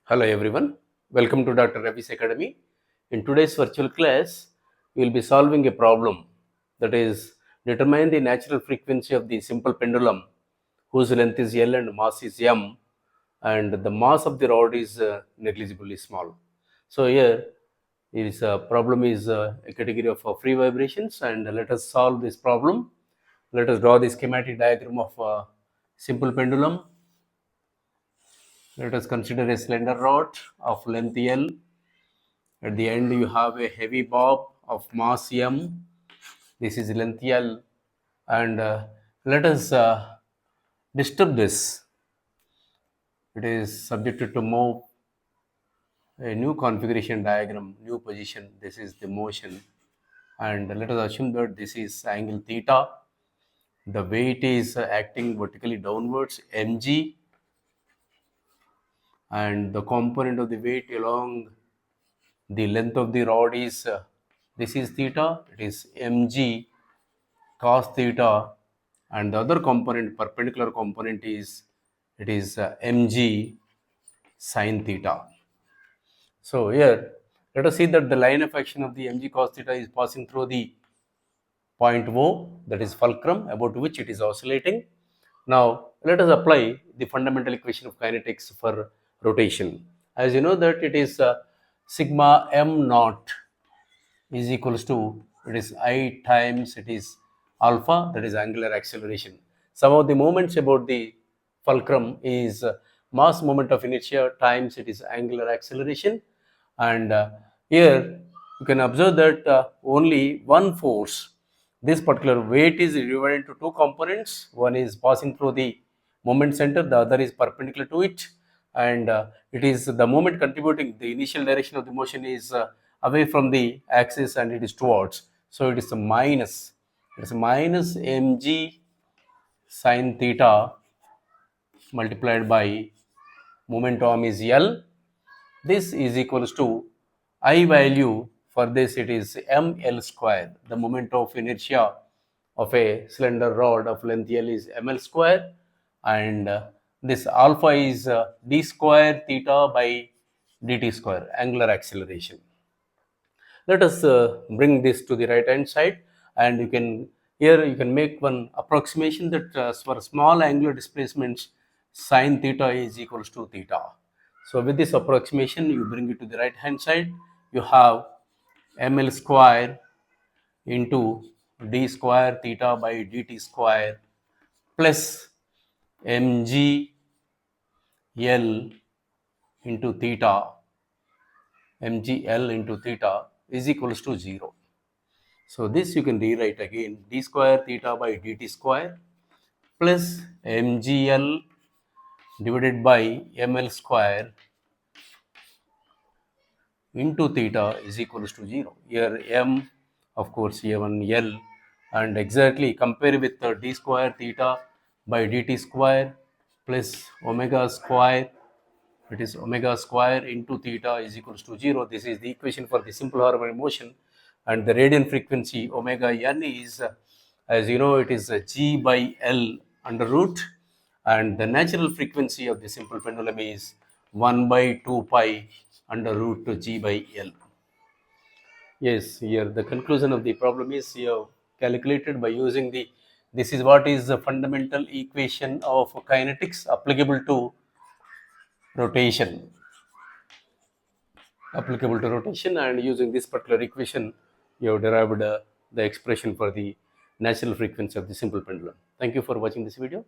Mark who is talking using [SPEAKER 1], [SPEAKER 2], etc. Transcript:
[SPEAKER 1] Hello everyone, welcome to Dr. Ravi's Academy. In today's virtual class, we will be solving a problem, that is, determine the natural frequency of the simple pendulum whose length is L and mass is M, and the mass of the rod is negligibly small. So here is a problem is a category of free vibrations, and let us solve this problem. Let us draw the schematic diagram of a simple pendulum. Let us consider a slender rod of length L. At the end, you have a heavy bob of mass M. This is length L. And let us disturb this. It is subjected to move a new configuration diagram, new position. This is the motion. And let us assume that this is angle theta. The weight is acting vertically downwards, mg, and the component of the weight along the length of the rod is this is theta, it is mg cos theta, and the other component, perpendicular component, is it is mg sin theta. So here let us see that the line of action of the mg cos theta is passing through the point O, that is fulcrum, about which it is oscillating. Now let us apply the fundamental equation of kinetics for rotation. As you know that it is sigma m naught is equals to, it is I times it is alpha, that is angular acceleration. Some of the moments about the fulcrum is mass moment of inertia times it is angular acceleration, and here you can observe that only one force, this particular weight, is divided into two components. One is passing through the moment center, the other is perpendicular to it, and it is the moment contributing, the initial direction of the motion is away from the axis and it is towards. So it is a minus, it is minus mg sin theta multiplied by moment arm is L. This is equals to I value for this, it is ml square. The moment of inertia of a slender rod of length L is ml square, and this alpha is d square theta by dt square, angular acceleration. Let us bring this to the right hand side, and you can, here you can make one approximation that for small angular displacements sine theta is equals to theta. So with this approximation, you bring it to the right hand side, you have ml square into d square theta by dt square plus mg L into theta, mgl into theta is equals to 0. So this you can rewrite again, d square theta by dt square plus mgl divided by ml square into theta is equals to 0. Here m, of course, a1 L, and exactly compare with d square theta by dt square plus omega square, it is omega square into theta is equals to 0. This is the equation for the simple harmonic motion, and the radiant frequency omega n is as you know, it is g by L under root, and the natural frequency of the simple pendulum is 1 by 2 pi under root to g by L. Yes, here the conclusion of the problem is you have calculated by using the, this is what is the fundamental equation of kinetics applicable to rotation, and using this particular equation you have derived the expression for the natural frequency of the simple pendulum. Thank you for watching this video.